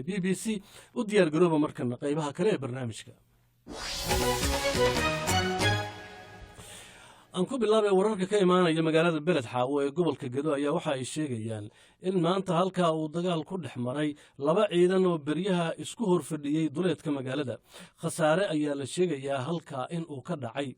BBC u diyaar garooba markana qaybaha kale ee barnaamijka. aan ku bilaabay wararka ka imaanaya magaalada Beled Xaawo ee gobolka Gedo ayaa waxa ay sheegayaan in maanta halka uu dagaal ku dhex maray laba ciidan oo beryaha isku hor fadhiyay duleedka magaalada. Khasaare ayaa la sheegayaa halka in uu ka dhacay.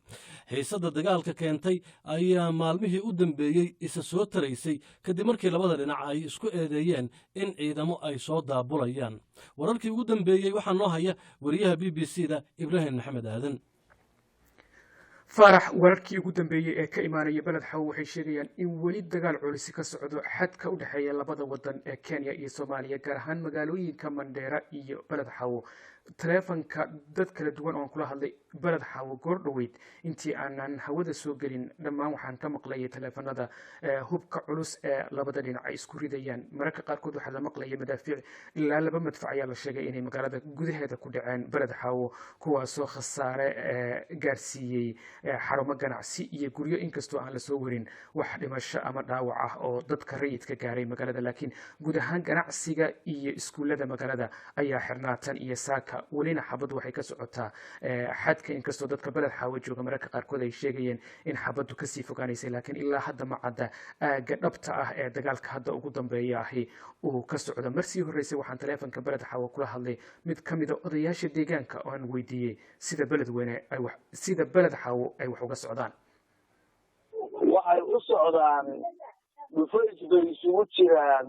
Xiisada dagaalka keentay ayaa maalmihii u dambeeyay isa soo taraysay kadib markii labada dhinac ay isku eedeeyeen in ciidamo ay soo daabulayaan. Wararkii ugu dambeeyay waxaa noo haya wariyaha BBC-da Ibrahim Maxamed Aadan. farax wararkii ugu dambeeyay ee ka imaanaya Beled Xaawo waxay sheegayaan in weli dagaal culus ka socdo xadka u dhaxeeya labada wadan ee Kenya iyo Soomaaliya gaar ahaan magaalooyinka Mandheera iyo Beled Xaawo. taleefanka dad kala duwan oo kula hadlay Beled Xaawo goor dhaweyd intii aanan hawada soo gelin dhammaan waxaan ka maqlayay taleefanada hubka culus ee labada dhinac ay isku ridayaan. mararka qaarkood waxaa la maqlayay madaafiic ilaa laba madfac ayaa la sheegay inay magaalada gudaheeda ku dhaceen Beled Xaawo kuwaasoo khasaare gaarsiiyey xarumo ganacsi iyo guryo inkastoo aan la soo warin wax dhimasho ama dhaawac ah oo dadka rayidka gaaray magaalada. laakiin guud ahaan ganacsiga iyo iskuulada magaalada ayaa xirnaatan iyo saaka welina xabadu waxay ka socotaa xadka inkastoo dadka Beled Xaawo jooga mararka qaarkood ay sheegayeen in xabadu kasii fogaanaysay. laakiin ilaa hadda ma cadda aaga dhabta ah ee dagaalka hadda ugu dambeeya ahi uu ka socdo. marsii horreysay waxaan taleefanka Beled Xaawo kula hadlay mid ka mid ah odayaasha deegaanka oo aan weydiiyey sida Beled Xaawo ay wax uga socdaan. waxay u socdaan dhufays bay isugu jiraan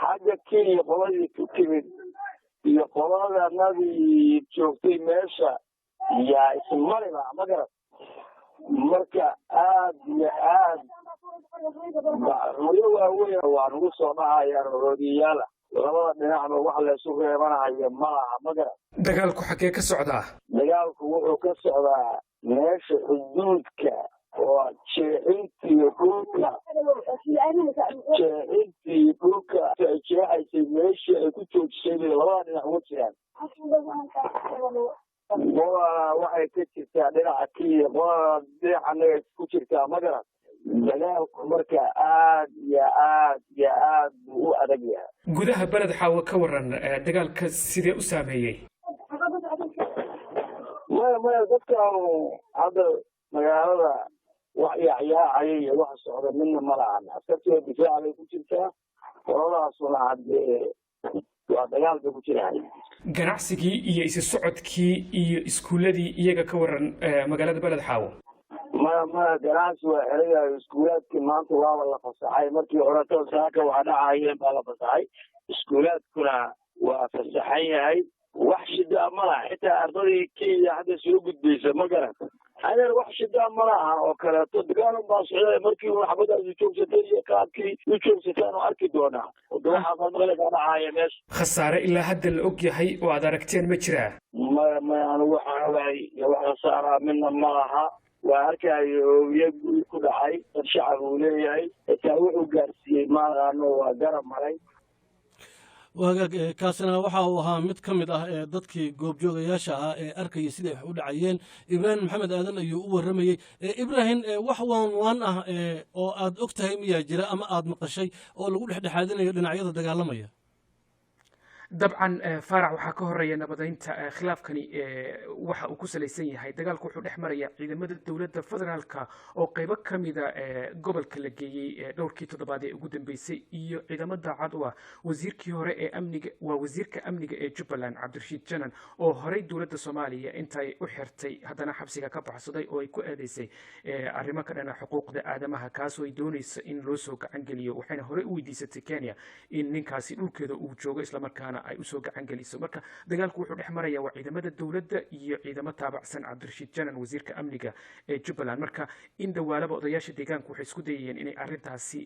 xagga Kenya qoladii ku timid iyo qoladanadii joogtay meesha yaa ismariba ma garad. marka aad iyo aad ruyo waaweyn waa nagu soo dhacayaan roodiyaala labada dhinacba wax laysu reebanayo malaha ma garad. dagaalku xaggee ka socdaa? dagaalku wuxuu ka socdaa meesha xuduudka oo jeexintii dhulka ay jeexaysay meeshii ay ku joojisay bay labada dhinac uga jiraan. qolana waxay ka jirtaa dhinaca Kenya qolana dhinacanaga ku jirtaa ma garan. dagaalku marka aad iyo aad buu u adag yahay. gudaha Beled Xaawo ka waran dagaalka sidee u saameeyey? maya dadkaanu hadda magaalada wax yaacaya iyo wax socda midna ma lahan. askartooda difaac bay ku jirtaa qoladaasuna haddee waa dagaal bay ku jiraan. ganacsigii iyo isu socodkii iyo iskuuladii iyaga ka waran magaalada Beled Xaawo? maya ganacsi waa xerayahay. iskuulaadkii maanta waaba la fasaxay. markii hore saaka waa dhacayeen baa la fasaxay. iskuulaadkuna waa fasaxan yahay. wax shidaa ma laha. xitaa ardadii Kenya hadda soo gudbaysa ma garan. adeer wax shidaa ma laha oo kaleeto dagaalun baa socday. markii uu xabadaasi joogsatay iyo qaabkii u joogsataan oo arki doonaa. waxaa fadhiga dhacaya meesha. khasaare ilaa hadda la og yahay oo aad aragteen ma jiraa? maya anigu waxaan ogahay wax khasaaraa midna ma laha. waa arkayo oobiye guri ku dhacay dad shacab uu leeyahay. xitaa wuxuu gaarsiiyey maaqaano waa garab maray. kaasina waxa uu ahaa mid ka mid ah ee dadkii goobjoogayaasha ah ee arkayay siday wax u dhacayeen. Ibrahim Maxamed Aadan ayuu u waramayay. Ibrahim wax waan ah oo aad og tahay miyaa jira ama aad maqashay oo lagu dhexdhexaadinayo dhinacyada dagaalamaya? dabcan farac waxaa ka horeeya nabadeynta khilaafkani waxa uu ku salaysan yahay dagaalku wuxuu dhex maraya ciidamada dowladda federaalka oo qaybo ka mida gobolka la geeyey dhowrkii toddobaad ee ugu dambeysay iyo ciidamo daacad u ah wasiirkii hore ee amniga waa wasiirka amniga ee Jubbaland Cabdirashiid Janan oo horey dowladda Soomaaliya intay u xirtay haddana xabsiga ka baxsaday oo ay ku eedeysay arrimo ka dhana xuquuqda aadamaha kaasoo ay doonayso in loo soo gacan geliyo. waxayna horey u weydiisatay Kenya in ninkaasi dhulkeeda uu joogo isla markaana ay u soo gacan geliso. marka dagaalku wuxuu dhex maraya waa ciidamada dowladda iyo ciidamo taabacsan Cabdirashiid Janan wasiirka amniga ee Jubbaland. marka in dawaalaba odayaasha deegaanku waxay isku dayayeen inay arrintaasi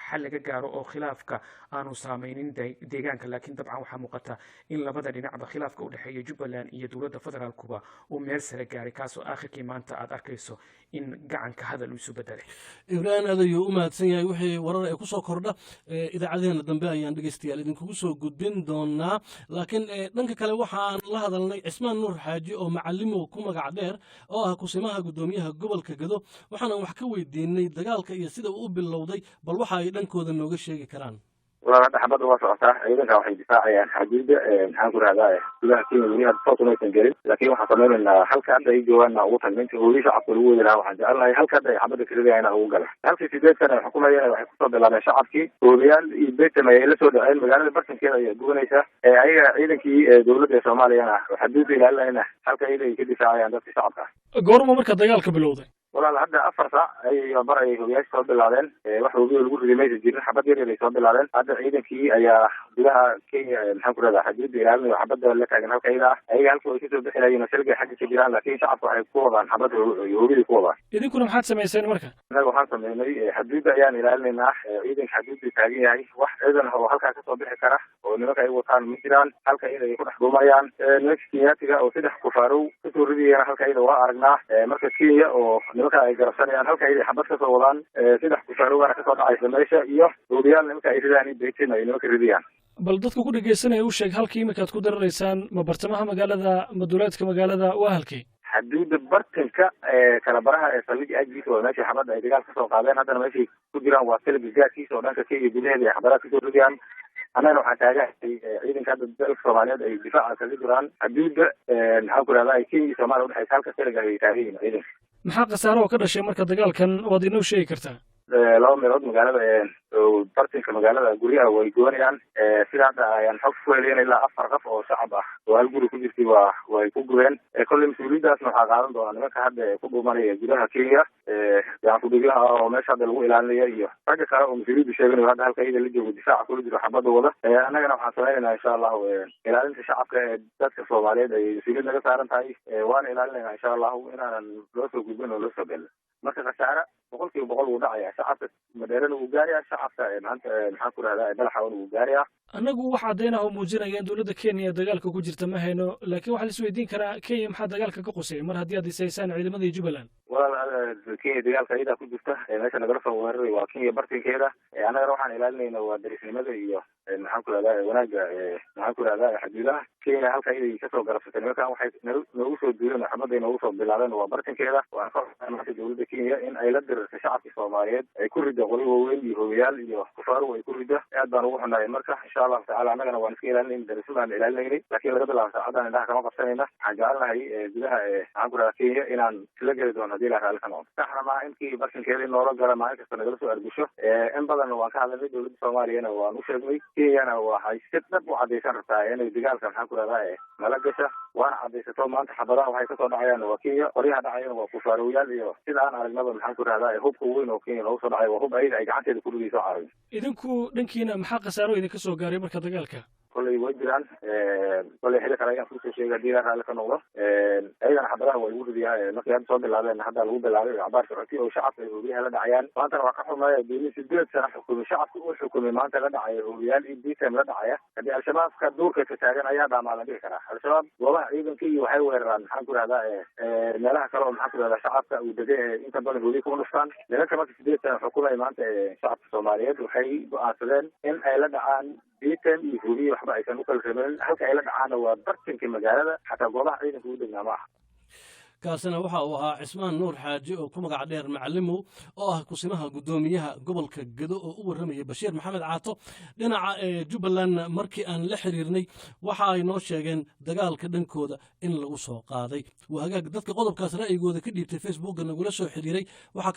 xal laga gaaro oo khilaafka aanu saameynin deegaanka. laakiin dabcan waxaa muuqata in labada dhinacba khilaafka u dhexeeya Jubbaland iyo dowladda federaalkuba uu meel sare gaaray kaasoo aakhirkii maanta aad arkayso in gacanka hadal uu isu bedelay. Ibrahim aad ayuu u mahadsan yahay. wixii warar ay ku soo kordha idaacadeena dambe ayaan dhegeystayaal idinkugu soo gudbin doonaa. laakiin dhanka kale waxaan la hadalnay Cismaan Nuur Xaaji oo macallimo ku magac dheer oo ah kusimaha gudoomiyaha gobolka Gedo. waxaan wax ka weydiinay dagaalka iyo sida uu u bilowday bal waxa ay dhankooda nooga sheegi karaan. walaal hadda xabadda waa socotaa ciidanka waxay difaacayaan xaduudda maxaan ku rahdaa gudaha Kenya weli hadda soo tumaysan gelin laakiin waxaan sameynaynaa halka hadda ay joogaanna ugu tagna inta hooyii shacabka lagu wadi lahaa waxaan jecelnahay halka hadda ay xabadda karidayana ugu gala halkii 8 sano ay xukumayeen waxay kusoo bilaabeen shacabkii hoobiyaal iyo beetam ay la soo dhaceen magaalada bartankeeda ayay gubanaysaa ayaga ciidankii dowladda Soomaaliyana xaduudda ilaalinayna halka ay ka difaacayaan dadka shacabka goorma marka dagaalka bilowday walaal hadda 4 saac ay bar ay hoobiyaasha soo bilaabeen wax hoobiyo lagu riday meesha jirin xabad yar ay soo bilaabeen hadda ciidankii ayaa gudaha Kenya maxaan ku radaa xaduudda ilaalinaya xabadda la taagan halka ayaga halka ay kasoo bixinayeen salga xagga ka jiraan laakiin shacabku waxay ku wadaan xabad hoobiyo ku wadaan idinkuna maxaad sameyseen marka anaga waxaan sameynay xaduudda ayaan ilaalinaynaa ciidanka xaduudda taagan yahay wax ciidan oo halka ka soo bixi kara oo nimanka ay wataan ma jiraan halka ay ku dhex dhuumayaan nimanka Kenyaatiga oo saddex kufaarow kasoo ridayeen halka ay waa aragnaa marka Kenya oo nimanka ay garabsanayaan halka ay xabad ka soo wadaan saddex kufaarow ka soo dhacay meesha iyo hoobiyaal nimanka ay ridaan beetin ay nimanka ridayaan bal dadku ku dhageysanaya u sheeg halkii imikaad ku dararaysaan ma bartamaha magaalada maduleedka magaalada waa halkii xaduudda bartanka kala baraha ee sabiij ajiisa oo meesha xabadda ay dagaal ka soo qaadeen haddana meeshay ku jiraan waa silga gaadkiisa oo dhanka Kenya gudaheeda ay xabadaha kasoo ridayaan annagana waxaan taagahay ciidanka hadda dalka Soomaaliyeed ay difaaca kaga jiraan xaduudda maxaan ku rahdaa Kenya Soomaaliya u dhexaysa halka silga ay taagan yihiin maxaa khasaaro oo ka dhashay marka dagaalkan waad inoo sheegi kartaa laba meelood magaalada bartanka magaalada guryaha way goonayaan sida hadda ayaan xog ku helayeen ilaa 4 qof oo shacab ah oo hal guri ku jirtay way ku gubeen kolley mas'uuliyadaasna waxaa qaadan doona nimanka hadda ku dhuumanaya gudaha Kenya yaan ku dhigaha oo meesha hadda lagu ilaalinayo iyo ragga kale oo mas'uuliyadda sheeganayo hadda halka iyada la joogo difaaca kula jiro xabadda wada annagana waxaan sameynaynaa insha Allah ilaalinta shacabka ee dadka Soomaaliyeed ay mas'uuliyad naga saaran tahay waana ilaalinaynaa insha Allah inaanan loo soo gudbin oo loo soo gelin marka khasaare 100% wuu dhacaya shacabka madeerana wuu gaaraya shacabka maanta maxaan ku rahdaa dalxawan wuu gaaraya anagu waxa cadeynaha oo muujinaya in dowladda Kenya dagaalka ku jirta ma hayno laakiin waxa la isweydiin karaa Kenya maxaa dagaalka ka qosay mar haddii aad isaysaan ciidamada Jubbaland walaal Kenya dagaalka iyada ku jirta meesha naga soo weeraray waa Kenya bartankeeda annagana waxaan ilaalinaynaa waa darisnimada iyo maxaan ku rahdaa wanaaga maxaan ku rahdaa xaduudaha Kenya halka ay ka soo garabsatay nimanka waxay nagu soo duuleen xabadda nagu soo bilaabeen waa bartankeeda waa qorshada dowladda Kenya in ay la dirto shacabka Soomaaliyeed ay ku rido qori waaweyn iyo hoobiyaal iyo kufaaro ay ku rido aad baan ugu xunahay marka insha Allah ta'ala annagana waan iska ilaalinaynaa darisnimada ilaalinaynay laakiin laga bilaabo saacadan indhaha kama qabsanayna waxaan jecelnahay gudaha maxaan ku rahdaa Kenya inaan isla geli doono haddii la raali ka noqdo saxna ma intii bartankeeda noola gala maalin kasta nagala soo argusho in badan waan ka hadalnay dowladda Soomaaliyana waan u sheegnay Kenyana waxay si dhab u cadeysan rabtaa inay dagaalka maxaan ku rahdaa nala gasha waana cadeysato maanta xabadaha waxay kasoo dhacayaan waa Kenya qoryaha dhacayaan waa kufaaroyaal iyo sida aan aragnaba maxaan ku rahdaa hubka weyn oo Kenya loogu soo dhacay waa hub ay gacanteeda ku rigayso caawiyo idinku dhankiina maxaa khasaaro idinka soo gaaray marka dagaalka kolley way jiraan kolley xilli kale ayaan kusoo sheegay haddii la raali ka noqdo ayagana xabadaha waa lagu ridayaa markii hadda soo bilaabeen hadda lagu bilaabay cabaar socoti oo shacabka ay hoobiyaha la dhacayaan maantana waa ka xumaaya dowladda 8 sano xukumay shacabka uu xukumay maanta la dhacaya hoobiyaal iyo diitam la dhacaya haddii al-shabaabka duurka ka taagan ayaa dhaamaa la dhihi karaa al-shabaab goobaha ciidanka iyo waxay weeraraan maxaan ku rahdaa meelaha kale oo maxaan ku rahdaa shacabka uu degay inta badan hoobiya kuma dhuftaan nimanka marka 8 sano xukumay maanta shacabka Soomaaliyeed waxay go'aansadeen in ay la dhacaan diitam iyo hoobiya waxba aysan u kala reebin halka ay la dhacaana waa bartanka magaalada xataa goobaha ciidanka u degnaa ma aha kaasina waxa uu ahaa Cismaan Nuur Xaaji oo ku magac dheer Macallimow oo ah kusimaha gudoomiyaha gobolka Gedo oo u waramaya Bashiir Maxamed Caato dhinaca Jubbaland markii aan la xiriirnay waxa ay noo sheegeen dagaalka dhankooda in lagu soo qaaday waa hagaag dadka qodobkaas ra'yigooda ka dhiibtay Facebook nagula soo xiriiray waxa